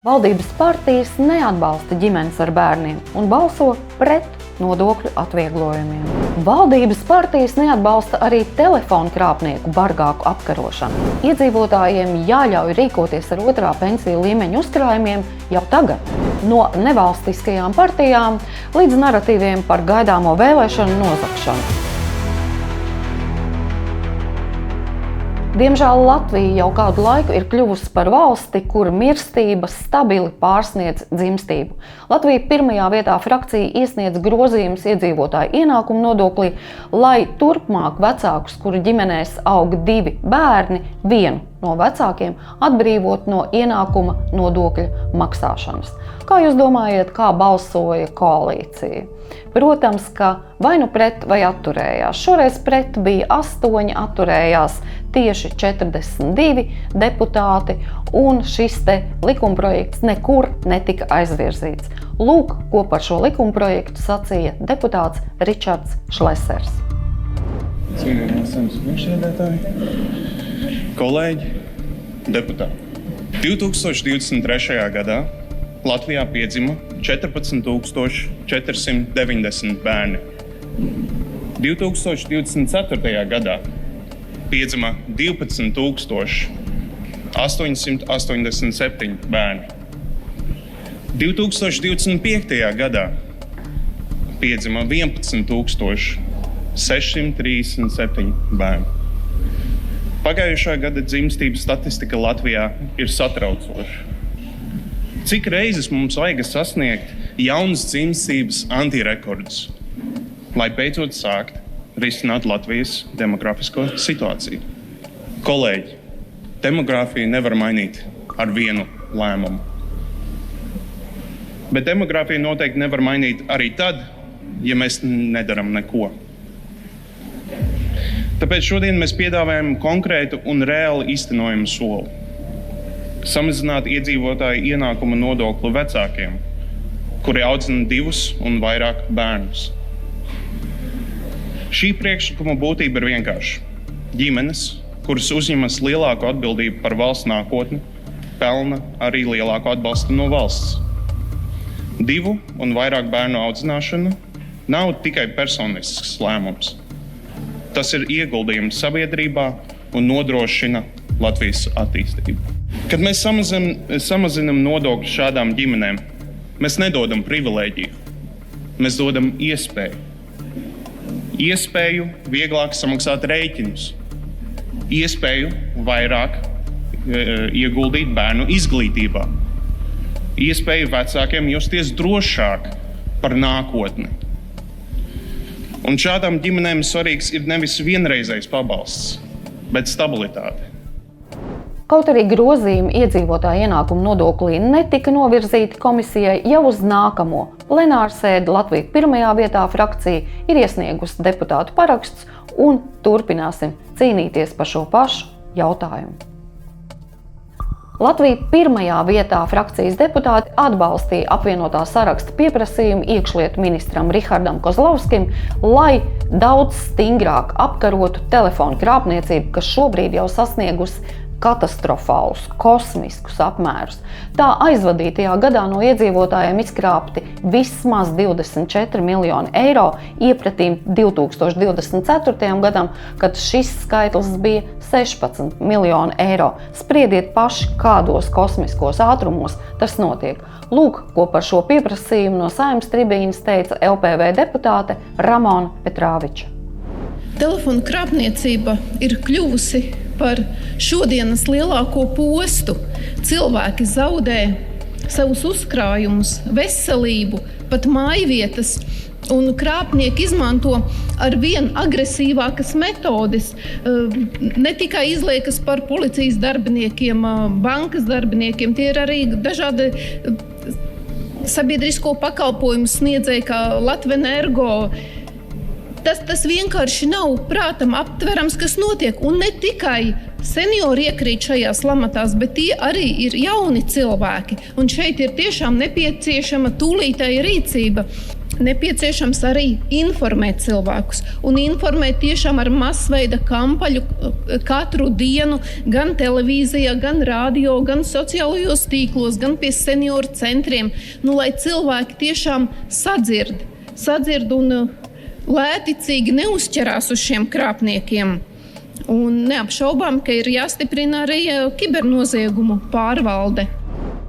Valdības partijas neatbalsta ģimenes ar bērniem un balso pret nodokļu atvieglojumiem. Valdības partijas neatbalsta arī telefonu krāpnieku bargāku apkarošanu. Iedzīvotājiem jāļauj rīkoties ar otrā pensiju līmeņa uzkrājumiem jau tagad. No nevalstiskajām partijām līdz naratīviem par gaidāmo vēlēšanu nozagšanu. Diemžēl Latvija jau kādu laiku ir kļuvusi par valsti, kur mirstība stabili pārsniedz dzimstību. Latvija pirmajā vietā frakcija iesniedz grozījumus iedzīvotāju ienākumu nodoklī, lai turpmāk vecākus, kuru ģimenēs aug 2 bērni, vienu no vecākiem atbrīvot no ienākuma nodokļa maksāšanas. Kā jūs domājat, kā balsoja koalīcija? Protams, ka vai nu pret vai atturējās. Šoreiz pret bija 8, atturējās tieši 42 deputāti, un šis te likumprojekts nekur netika aizvirzīts. Lūk, ko par šo likumprojektu sacīja deputāts Ričards Šlesers. Cienījamās Saeimas priekšsēdētāji, kolēģi, deputāti. 2023. gadā Latvijā piedzima 14 490 bērni. 2024. gadā piedzima 12 887 bērni. 2025. gadā piedzima 11 637 bērni. Pagājušā gada dzimstības statistika Latvijā ir satraucoša. Cik reizes mums vajag sasniegt jaunas dzimstības antirekordus, lai beidzot sākt risināt Latvijas demografisko situāciju? Kolēģi, demogrāfiju nevar mainīt ar vienu lēmumu. Bet demogrāfiju noteikti nevar mainīt arī tad, ja mēs nedaram neko. Tāpēc šodien mēs piedāvājam konkrētu un reāli īstenojumu soli. Samazināt iedzīvotāju ienākuma nodokli vecākiem, kuri audzina 2 un vairāk bērnus. Šī priekšlikuma būtība ir vienkārša. Ģimenes, kuras uzņemas lielāku atbildību par valsts nākotni, pelna arī lielāku atbalstu no valsts. 2 un vairāk bērnu audzināšana nav tikai personisks lēmums. Tas ir ieguldījums sabiedrībā un nodrošina Latvijas attīstību. Kad mēs samazinam nodokļus šādām ģimenēm, mēs nedodam privilēģiju, mēs dodam iespēju. Iespēju vieglāk samaksāt rēķinus, iespēju vairāk ieguldīt bērnu izglītībā, iespēju vecākiem justies drošāk par nākotni. Un šādām ģimenēm svarīgs ir nevis vienreizējs pabalsts, bet stabilitāte. Kaut arī grozījumi iedzīvotāju ienākumu nodoklī netika novirzīti komisijai, jau uz nākamo plenārsēdi Latvija pirmajā vietā frakcija ir iesniegusi deputātu parakstus un turpināsim cīnīties par šo pašu jautājumu. Latvija pirmajā vietā frakcijas deputāti atbalstīja apvienotā saraksta pieprasījumu iekšlietu ministram Rihardam Kozlovskim, lai daudz stingrāk apkarotu telefonu krāpniecību, kas šobrīd jau sasniegusi katastrofālus, kosmiskus apmērus. Tā aizvadītajā gadā no iedzīvotājiem izkrāpti vismaz 24 miljoni eiro, iepratīm 2024. gadam, kad šis skaitlis bija 16 miljoni eiro. Spriediet paši, kādos kosmiskos ātrumos tas notiek. Lūk, ko par šo pieprasījumu no Saeimas tribīnes teica LPV deputāte Ramona Petrāviča. Telefonu krāpniecība ir kļuvusi par šodienas lielāko postu. Cilvēki zaudē savus uzkrājumus, veselību, pat mājvietas, un krāpnieki izmanto arvien agresīvākas metodes. Ne tikai izliekas par policijas darbiniekiem, bankas darbiniekiem, tie ir arī dažādi sabiedrisko pakalpojumu sniedzēji, kā Latvenergo. Tas vienkārši nav prātam aptverams, kas notiek. Un ne tikai seniori iekrīt šajās lamatās, bet tie arī ir jauni cilvēki. Un šeit ir tiešām nepieciešama tūlītēja rīcība. nepieciešams arī informēt cilvēkus. Un informēt tiešām ar masveida kampaļu katru dienu, gan televīzijā, gan radio, gan sociālajos tīklos, gan pie senioru centriem, lai cilvēki tiešām sadzird un lēticīgi neuzķerās uz šiem krāpniekiem. Un neapšaubām, ka ir jāstiprina arī kibernoziegumu pārvalde.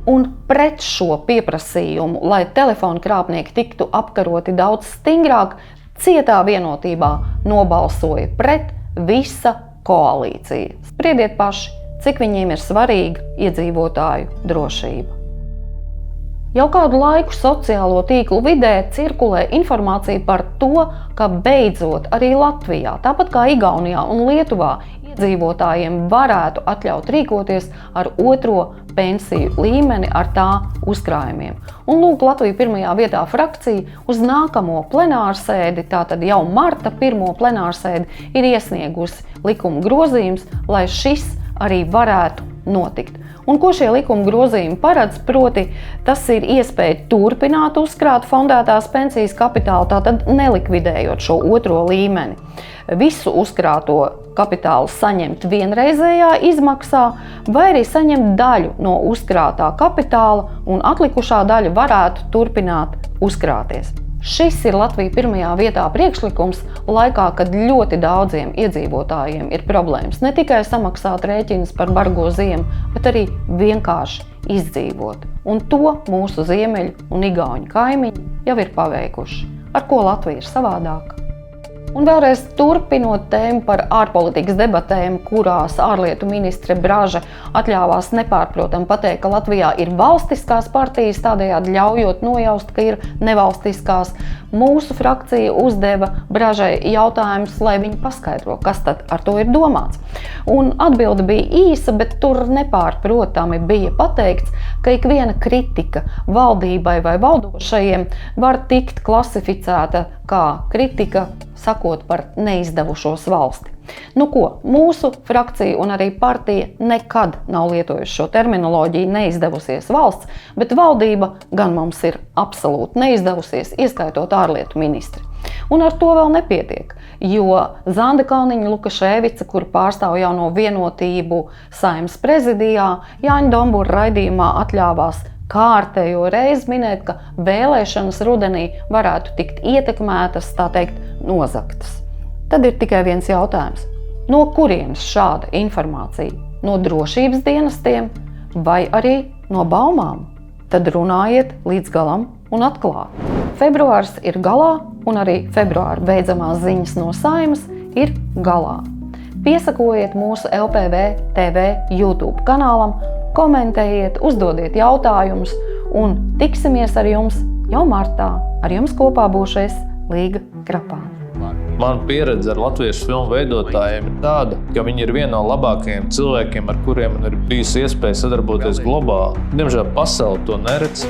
Un pret šo pieprasījumu, lai telefonu krāpnieki tiktu apkaroti daudz stingrāk, cietā vienotībā nobalsoja pret visa koalīcija. Spriediet paši, cik viņiem ir svarīga iedzīvotāju drošība. Jau kādu laiku sociālo tīklu vidē cirkulē informācija par to, ka beidzot arī Latvijā, tāpat kā Igaunijā un Lietuvā, iedzīvotājiem varētu atļaut rīkoties ar otro pensiju līmeni ar tā uzkrājumiem. Un lūk, Latvija pirmajā vietā frakcija uz nākamo plenārsēdi, tātad jau marta pirmo plenārsēdi, ir iesniegusi likuma grozījums, lai šis arī varētu notikt. Un ko šie likuma grozījumi paredz, proti tas ir iespēja turpināt uzkrāt fondētās pensijas kapitālu, tātad nelikvidējot šo otro līmeni. Visu uzkrāto kapitālu saņemt vienreizējā izmaksā vai arī saņemt daļu no uzkrātā kapitāla un atlikušā daļa varētu turpināt uzkrāties. Šis ir Latvija pirmajā vietā priekšlikums laikā, kad ļoti daudziem iedzīvotājiem ir problēmas ne tikai samaksāt rēķinus par bargo ziemu, bet arī vienkārši izdzīvot. Un to mūsu ziemeļu un igauņu kaimiņi jau ir paveikuši. Ar ko Latvija ir savādāka? Un vēlreiz turpinot tēmu par ārpolitikas debatēm, kurās ārlietu ministre Braže atļāvās nepārprotam pateikt, ka Latvijā ir valstiskās partijas, tādējādi ļaujot nojaust, ka ir nevalstiskās. Mūsu frakcija uzdeva Bražai jautājumus, lai viņi paskaidro, kas tad ar to ir domāts. Un atbilde bija īsa, bet tur nepārprotami bija pateikts, ka ikviena kritika valdībai vai valdošajiem var tikt klasificēta kā kritika, sakot par neizdevušos valsti. Nu ko, mūsu frakcija un arī partija nekad nav lietojuši šo terminoloģiju neizdevusies valsts, bet valdība gan mums ir absolūti neizdevusies, ieskaitot ārlietu ministri. Un ar to vēl nepietiek, jo Zanda Kalniņa-Lukaševica, kur pārstāv jauno vienotību Saeimas prezidijā, Jāņa Dombura raidījumā atļāvās kārtējo reizi minēt, ka vēlēšanas rudenī varētu tikt ietekmētas, tā teikt, nozagtas. Tad ir tikai viens jautājums. No kurienes šāda informācija? No drošības dienestiem vai arī no baumām? Tad runājiet līdz galam un atklāti. Februārs ir galā un arī februāra beidzamās ziņas no Saeimas ir galā. Piesakojiet mūsu LPV TV YouTube kanālam, komentējiet, uzdodiet jautājumus un tiksimies ar jums jau martā. Ar jums kopā būšais Līga Krapāne. Man pieredze ar latviešu filmu veidotājiem ir tāda, ka viņi ir viena no labākajiem cilvēkiem, ar kuriem man ir bijusi iespēja sadarboties globāli. Diemžēl pasaule to neredz.